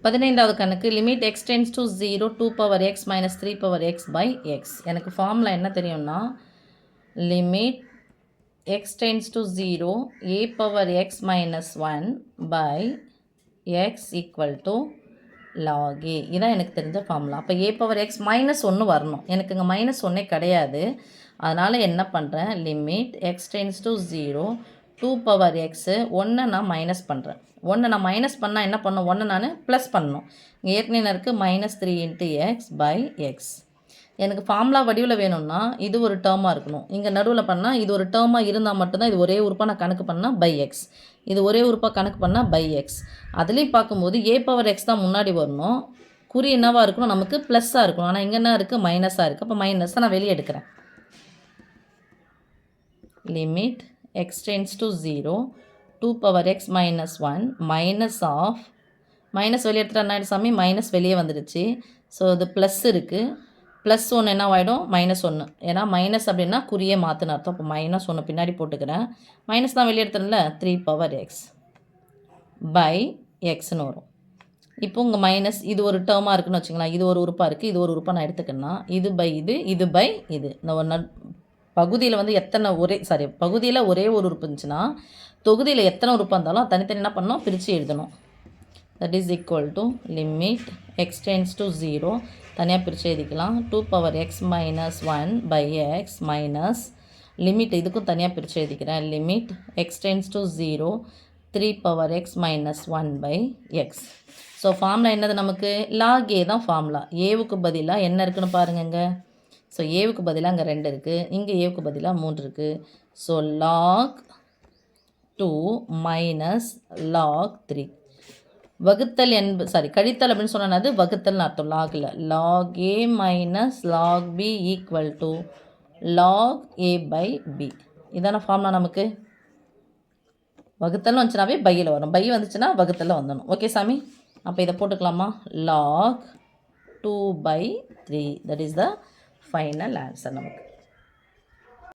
15வது கணக்கு limit x tends to 0 2 power x minus 3 power x by x. எனக்கு formula என்ன தெரியும்னா limit x tends to 0 a power x minus 1 by x equal to log a. இதான் எனக்கு தெரிஞ்ச formula. அப்போ a power x minus 1 வரணும். எனக்கு இங்கே மைனஸ் 1 கிடையாது. அதனால் என்ன பண்ணுறேன், limit x tends to 0 2 power x 1 நான் மைனஸ் பண்ணுறேன். 1 நான் மைனஸ் பண்ணால் என்ன பண்ணணும், 1 நான் ப்ளஸ் பண்ணணும். இங்கே ஏற்கனவே இருக்குது minus 3 into x by x. எனக்கு ஃபார்முலா வடிவில் வேணும்னா இது ஒரு டேர்மாக இருக்கணும். இங்கே நடுவில் பண்ணால் இது ஒரு டேர்மாக இருந்தால் மட்டும்தான் இது ஒரே உறுப்பாக நான் கணக்கு பண்ணால் பை எக்ஸ், இது ஒரே உறுப்பாக கணக்கு பண்ணால் பை எக்ஸ். அதுலேயும் பார்க்கும்போது ஏ பவர் எக்ஸ் தான் முன்னாடி வரணும். குறி என்னவாக இருக்கணும், நமக்கு ப்ளஸ்ஸாக இருக்கணும். ஆனால் இங்கே என்ன இருக்குது, மைனஸாக இருக்குது. அப்போ மைனஸை நான் வெளியே எடுக்கிறேன். Limit x tends to 0 2 power x minus 1 minus of minus வெளியே எடுத்துகிட்டு என்ன சாமி, மைனஸ் வெளியே வந்துடுச்சு. ஸோ இது ப்ளஸ் இருக்குது. ப்ளஸ் 1 என்ன ஆகிடும், மைனஸ் 1. ஏன்னா மைனஸ் அப்படின்னா குறியே மாற்றின அர்த்தம். இப்போ மைனஸ் 1 பின்னாடி போட்டுக்கிறேன். மைனஸ் தான் வெளியே எடுத்துறேன்ல, 3 பவர் எக்ஸ் பை எக்ஸ்னு வரும். இப்போ உங்கள் மைனஸ் இது ஒரு டேர்மாக இருக்குன்னு வச்சுங்களேன். இது ஒரு உறுப்பாக இருக்குது, இது ஒரு உறுப்பாக நான் எடுத்துக்கணும்னா இது பை இது, இது பை இது. இந்த பகுதியில் வந்து எத்தனை பகுதியில் ஒரே ஒரு உறுப்பு இருந்துச்சுன்னா தொகுதியில் எத்தனை உறுப்பாக இருந்தாலும் தனித்தனி என்ன பண்ணணும், பிரித்து எழுதணும். That is equal to limit x tends to 0 தனியாக பிரித்து எழுதிக்கலாம். 2 power x minus 1 by x minus limit இதுக்கும் தனியாக பிரித்து எழுதிக்கிறேன். Limit x tends to 0 3 power x minus 1 by x. So formula என்னது, நமக்கு லாக் ஏ தான் ஃபார்முலா. ஏவுக்கு பதிலாக என்ன இருக்குன்னு பாருங்கங்க. ஸோ ஏவுக்கு பதிலாக அங்கே 2 இருக்குது, இங்கே ஏவுக்கு பதிலாக 3 இருக்குது. ஸோ லாக் 2 மைனஸ் லாக் 3 வகுத்தல் கழித்தல் அப்படின்னு சொன்னது வகுத்தல்னு அர்த்தம். லாகில் log A minus log B equal to log A by B. இதான ஃபார்முலா. நமக்கு வகுத்தல்னு வந்துச்சுனாவே பையில் வரும், பை வந்துச்சுன்னா வகுத்தலில் வந்துடணும். ஓகே சாமி, அப்போ இதை போட்டுக்கலாமா, log 2 by 3 that is the final answer நமக்கு.